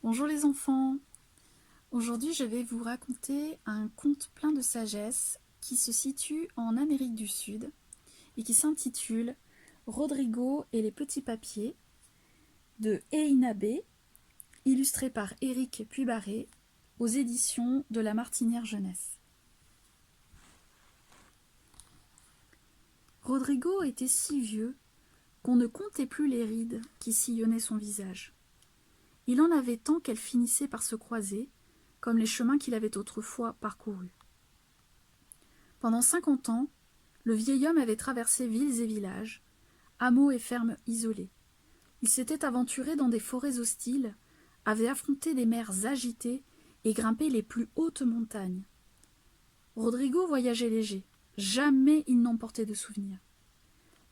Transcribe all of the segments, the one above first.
Bonjour les enfants. Aujourd'hui je vais vous raconter un conte plein de sagesse qui se situe en Amérique du Sud et qui s'intitule Rodrigo et les petits papiers de Eina B, illustré par Éric Puybarré aux éditions de La Martinière Jeunesse. Rodrigo était si vieux qu'on ne comptait plus les rides qui sillonnaient son visage. Il en avait tant qu'elles finissaient par se croiser, comme les chemins qu'il avait autrefois parcourus. Pendant 50 ans, le vieil homme avait traversé villes et villages, hameaux et fermes isolés. Il s'était aventuré dans des forêts hostiles, avait affronté des mers agitées et grimpé les plus hautes montagnes. Rodrigo voyageait léger, jamais il n'emportait de souvenirs.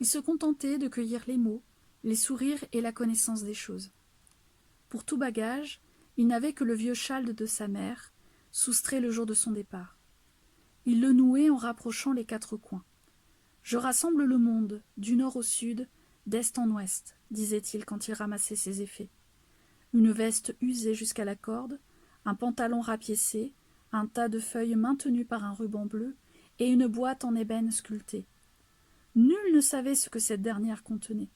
Il se contentait de cueillir les mots, les sourires et la connaissance des choses. Pour tout bagage, il n'avait que le vieux châle de sa mère, soustrait le jour de son départ. Il le nouait en rapprochant les quatre coins. « Je rassemble le monde, du nord au sud, d'est en ouest, » disait-il quand il ramassait ses effets. Une veste usée jusqu'à la corde, un pantalon rapiécé, un tas de feuilles maintenues par un ruban bleu et une boîte en ébène sculptée. Nul ne savait ce que cette dernière contenait.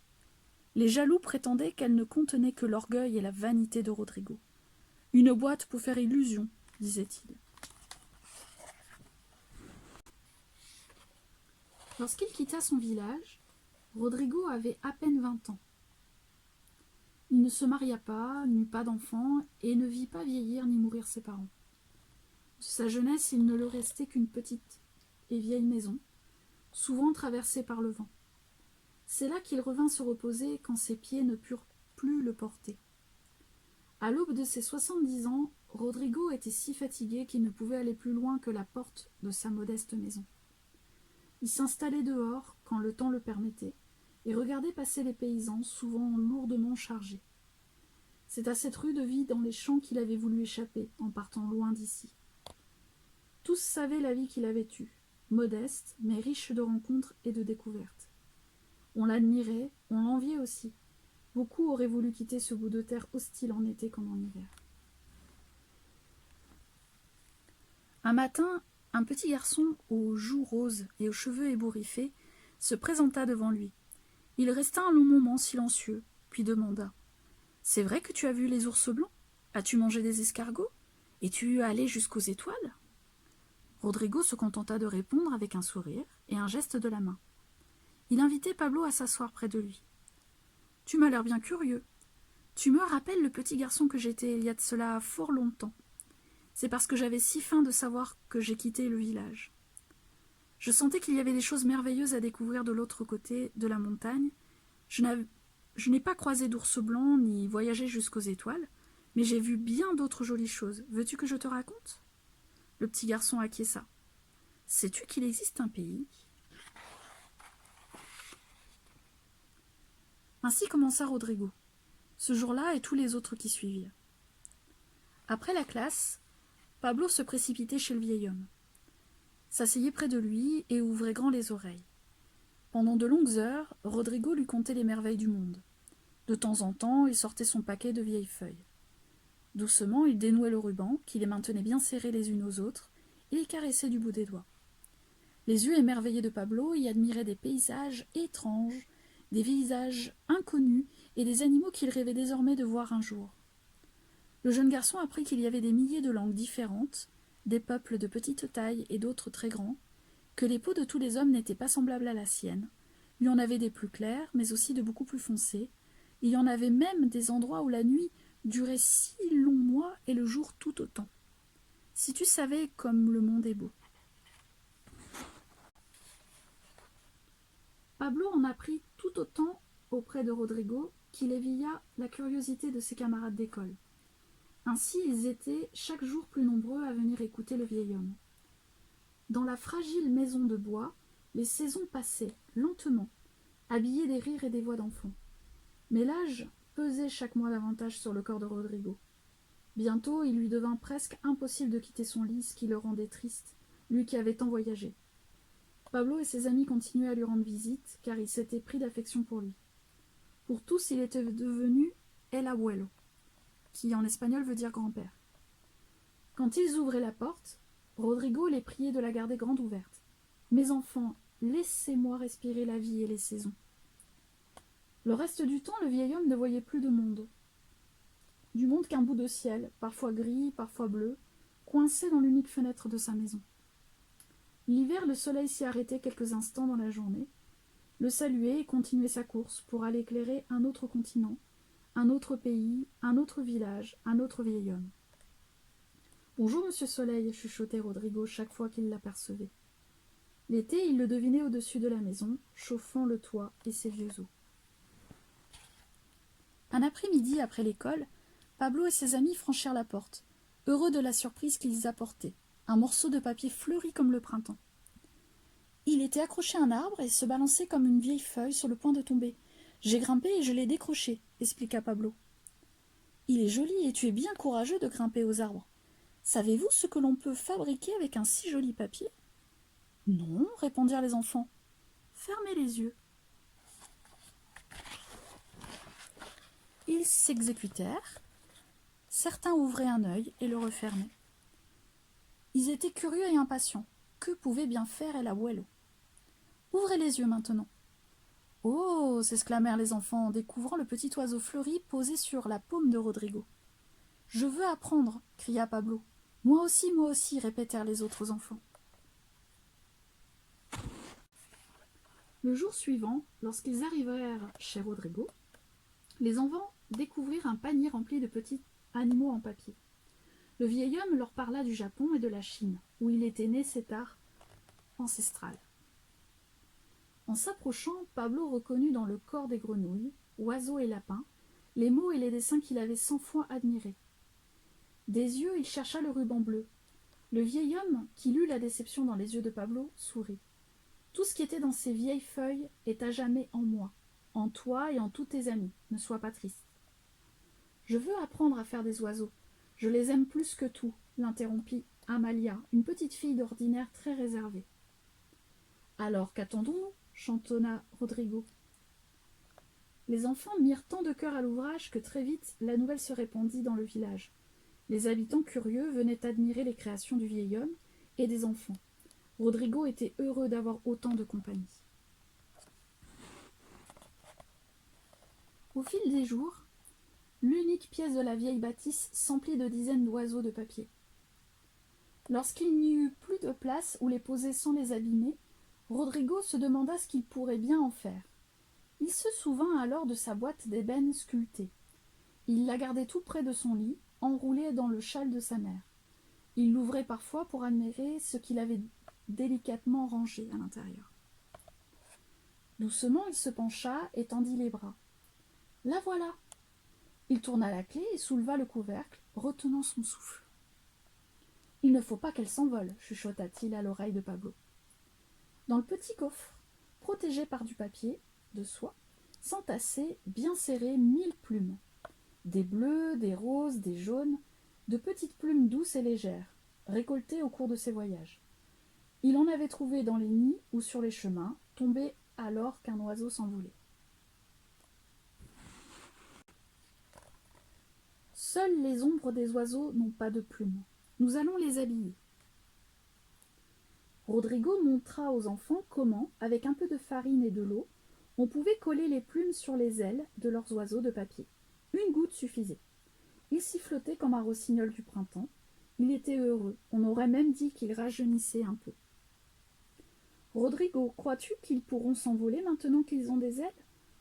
Les jaloux prétendaient qu'elle ne contenait que l'orgueil et la vanité de Rodrigo. « Une boîte pour faire illusion, » disait-il. Lorsqu'il quitta son village, Rodrigo avait à peine 20 ans. Il ne se maria pas, n'eut pas d'enfants et ne vit pas vieillir ni mourir ses parents. De sa jeunesse, il ne lui restait qu'une petite et vieille maison, souvent traversée par le vent. C'est là qu'il revint se reposer quand ses pieds ne purent plus le porter. À l'aube de ses 70 ans, Rodrigo était si fatigué qu'il ne pouvait aller plus loin que la porte de sa modeste maison. Il s'installait dehors, quand le temps le permettait, et regardait passer les paysans, souvent lourdement chargés. C'est à cette rude vie dans les champs qu'il avait voulu échapper, en partant loin d'ici. Tous savaient la vie qu'il avait eue, modeste, mais riche de rencontres et de découvertes. On l'admirait, on l'enviait aussi. Beaucoup auraient voulu quitter ce bout de terre hostile en été comme en hiver. Un matin, un petit garçon aux joues roses et aux cheveux ébouriffés se présenta devant lui. Il resta un long moment silencieux, puis demanda : « C'est vrai que tu as vu les ours blancs ? As-tu mangé des escargots ? Es-tu allé jusqu'aux étoiles ?» Rodrigo se contenta de répondre avec un sourire et un geste de la main. Il invitait Pablo à s'asseoir près de lui. « Tu m'as l'air bien curieux. Tu me rappelles le petit garçon que j'étais il y a de cela fort longtemps. C'est parce que j'avais si faim de savoir que j'ai quitté le village. Je sentais qu'il y avait des choses merveilleuses à découvrir de l'autre côté de la montagne. Je n'ai pas croisé d'ours blancs ni voyagé jusqu'aux étoiles, mais j'ai vu bien d'autres jolies choses. Veux-tu que je te raconte ?» Le petit garçon acquiesça. « Sais-tu qu'il existe un pays ?» Ainsi commença Rodrigo, ce jour-là et tous les autres qui suivirent. Après la classe, Pablo se précipitait chez le vieil homme, s'asseyait près de lui et ouvrait grand les oreilles. Pendant de longues heures, Rodrigo lui contait les merveilles du monde. De temps en temps, il sortait son paquet de vieilles feuilles. Doucement, il dénouait le ruban, qui les maintenait bien serrés les unes aux autres, et les caressait du bout des doigts. Les yeux émerveillés de Pablo y admiraient des paysages étranges, des visages inconnus et des animaux qu'il rêvait désormais de voir un jour. Le jeune garçon apprit qu'il y avait des milliers de langues différentes, des peuples de petite taille et d'autres très grands, que les peaux de tous les hommes n'étaient pas semblables à la sienne. Il y en avait des plus clairs, mais aussi de beaucoup plus foncés. Il y en avait même des endroits où la nuit durait 6 longs mois et le jour tout autant. Si tu savais comme le monde est beau. Pablo en apprit tout autant auprès de Rodrigo qu'il éveilla la curiosité de ses camarades d'école. Ainsi, ils étaient chaque jour plus nombreux à venir écouter le vieil homme. Dans la fragile maison de bois, les saisons passaient lentement, habillées des rires et des voix d'enfants. Mais l'âge pesait chaque mois davantage sur le corps de Rodrigo. Bientôt, il lui devint presque impossible de quitter son lit, ce qui le rendait triste, lui qui avait tant voyagé. Pablo et ses amis continuaient à lui rendre visite, car ils s'étaient pris d'affection pour lui. Pour tous, il était devenu El Abuelo. qui en espagnol veut dire grand-père. Quand ils ouvraient la porte, Rodrigo les priait de la garder grande ouverte. « Mes enfants, laissez-moi respirer la vie et les saisons. » Le reste du temps, le vieil homme ne voyait plus de monde. Du monde qu'un bout de ciel, parfois gris, parfois bleu, coincé dans l'unique fenêtre de sa maison. L'hiver, le soleil s'y arrêtait quelques instants dans la journée, le saluait et continuait sa course pour aller éclairer un autre continent, un autre pays, un autre village, un autre vieil homme. « Bonjour, monsieur Soleil » chuchotait Rodrigo chaque fois qu'il l'apercevait. L'été, il le devinait au-dessus de la maison, chauffant le toit et ses vieux os. Un après-midi, après l'école, Pablo et ses amis franchirent la porte, heureux de la surprise qu'ils apportaient, un morceau de papier fleuri comme le printemps. Il était accroché à un arbre et se balançait comme une vieille feuille sur le point de tomber. « J'ai grimpé et je l'ai décroché » expliqua Pablo. « Il est joli et tu es bien courageux de grimper aux arbres. Savez-vous ce que l'on peut fabriquer avec un si joli papier ?»« Non, » répondirent les enfants. « Fermez les yeux. » Ils s'exécutèrent. Certains ouvraient un œil et le refermaient. Ils étaient curieux et impatients. Que pouvait bien faire El Abuelo ? « Ouvrez les yeux maintenant. »« Oh !» s'exclamèrent les enfants en découvrant le petit oiseau fleuri posé sur la paume de Rodrigo. « Je veux apprendre » cria Pablo. « Moi aussi » répétèrent les autres enfants. Le jour suivant, lorsqu'ils arrivèrent chez Rodrigo, les enfants découvrirent un panier rempli de petits animaux en papier. Le vieil homme leur parla du Japon et de la Chine, où il était né cet art ancestral. En s'approchant, Pablo reconnut dans le corps des grenouilles, oiseaux et lapins, les mots et les dessins qu'il avait 100 fois admirés. Des yeux, il chercha le ruban bleu. Le vieil homme, qui lut la déception dans les yeux de Pablo, sourit. « Tout ce qui était dans ces vieilles feuilles est à jamais en moi, en toi et en tous tes amis. Ne sois pas triste. »« Je veux apprendre à faire des oiseaux. Je les aime plus que tout, » l'interrompit Amalia, une petite fille d'ordinaire très réservée. « Alors qu'attendons-nous » chantonna Rodrigo. Les enfants mirent tant de cœur à l'ouvrage que très vite la nouvelle se répandit dans le village. Les habitants curieux venaient admirer les créations du vieil homme et des enfants. Rodrigo était heureux d'avoir autant de compagnie. Au fil des jours, l'unique pièce de la vieille bâtisse s'emplit de dizaines d'oiseaux de papier. Lorsqu'il n'y eut plus de place où les poser sans les abîmer, Rodrigo se demanda ce qu'il pourrait bien en faire. Il se souvint alors de sa boîte d'ébène sculptée. Il la gardait tout près de son lit, enroulée dans le châle de sa mère. Il l'ouvrait parfois pour admirer ce qu'il avait délicatement rangé à l'intérieur. Doucement, il se pencha et tendit les bras. « La voilà !» Il tourna la clé et souleva le couvercle, retenant son souffle. « Il ne faut pas qu'elle s'envole » chuchota-t-il à l'oreille de Pablo. Dans le petit coffre, protégé par du papier, de soie, s'entassaient, bien serrées, 1000 plumes. Des bleus, des roses, des jaunes, de petites plumes douces et légères, récoltées au cours de ses voyages. Il en avait trouvé dans les nids ou sur les chemins, tombés alors qu'un oiseau s'envolait. Seules les ombres des oiseaux n'ont pas de plumes. Nous allons les habiller. Rodrigo montra aux enfants comment, avec un peu de farine et de l'eau, on pouvait coller les plumes sur les ailes de leurs oiseaux de papier. Une goutte suffisait. Il s'y flottait comme un rossignol du printemps. Il était heureux. On aurait même dit qu'il rajeunissait un peu. « Rodrigo, crois-tu qu'ils pourront s'envoler maintenant qu'ils ont des ailes ?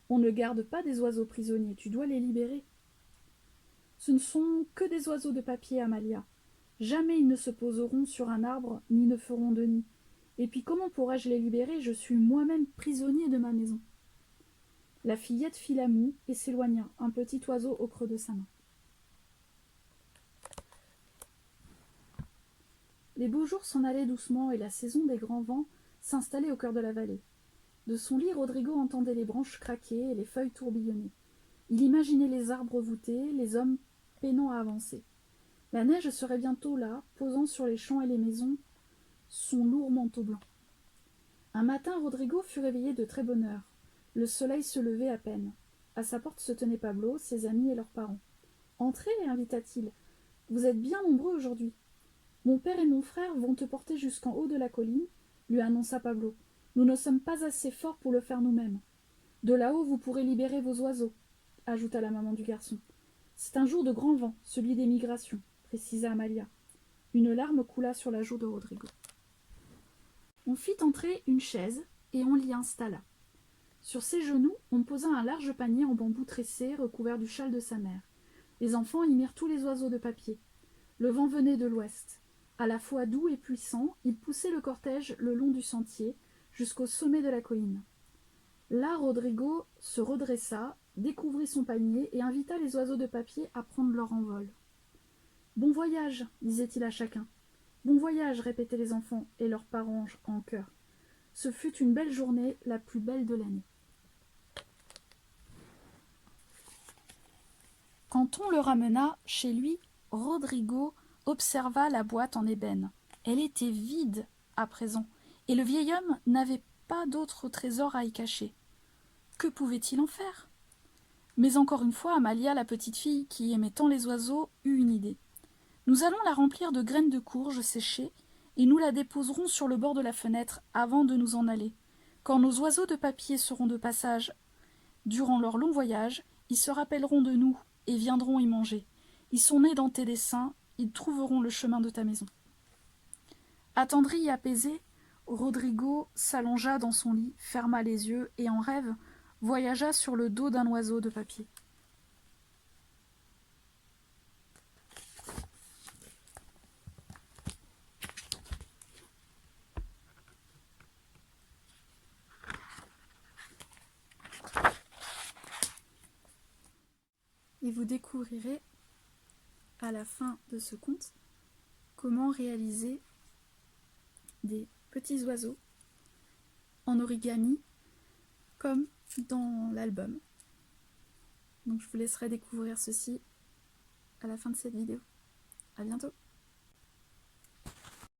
On ne garde pas des oiseaux prisonniers, tu dois les libérer. »« Ce ne sont que des oiseaux de papier, Amalia. Jamais ils ne se poseront sur un arbre ni ne feront de nid. Et puis comment pourrais-je les libérer ? Je suis moi-même prisonnier de ma maison. » La fillette fit la moue et s'éloigna, un petit oiseau au creux de sa main. Les beaux jours s'en allaient doucement et la saison des grands vents s'installait au cœur de la vallée. De son lit, Rodrigo entendait les branches craquer et les feuilles tourbillonner. Il imaginait les arbres voûtés, les hommes peinant à avancer. La neige serait bientôt là, posant sur les champs et les maisons son lourd manteau blanc. Un matin, Rodrigo fut réveillé de très bonne heure. Le soleil se levait à peine. À sa porte se tenaient Pablo, ses amis et leurs parents. Entrez, invita-t-il. Vous êtes bien nombreux aujourd'hui. Mon père et mon frère vont te porter jusqu'en haut de la colline, lui annonça Pablo. Nous ne sommes pas assez forts pour le faire nous-mêmes. De là-haut, vous pourrez libérer vos oiseaux, ajouta la maman du garçon. C'est un jour de grand vent, celui des migrations, précisa Amalia. Une larme coula sur la joue de Rodrigo. On fit entrer une chaise et on l'y installa. Sur ses genoux, on posa un large panier en bambou tressé recouvert du châle de sa mère. Les enfants y mirent tous les oiseaux de papier. Le vent venait de l'ouest. À la fois doux et puissant, il poussait le cortège le long du sentier, jusqu'au sommet de la colline. Là, Rodrigo se redressa, découvrit son panier et invita les oiseaux de papier à prendre leur envol. « Bon voyage !» disait-il à chacun. « Bon voyage !» répétaient les enfants et leurs parents en chœur. Ce fut une belle journée, la plus belle de l'année. Quand on le ramena chez lui, Rodrigo observa la boîte en ébène. Elle était vide à présent, et le vieil homme n'avait pas d'autre trésor à y cacher. Que pouvait-il en faire? Mais encore une fois, Amalia, la petite fille qui aimait tant les oiseaux, eut une idée. Nous allons la remplir de graines de courge séchées, et nous la déposerons sur le bord de la fenêtre avant de nous en aller. Quand nos oiseaux de papier seront de passage durant leur long voyage, ils se rappelleront de nous et viendront y manger. Ils sont nés dans tes dessins, ils trouveront le chemin de ta maison. Attendri et apaisé, Rodrigo s'allongea dans son lit, ferma les yeux et en rêve voyagea sur le dos d'un oiseau de papier. Et vous découvrirez à la fin de ce conte comment réaliser des petits oiseaux en origami comme dans l'album. Donc je vous laisserai découvrir ceci à la fin de cette vidéo. À bientôt!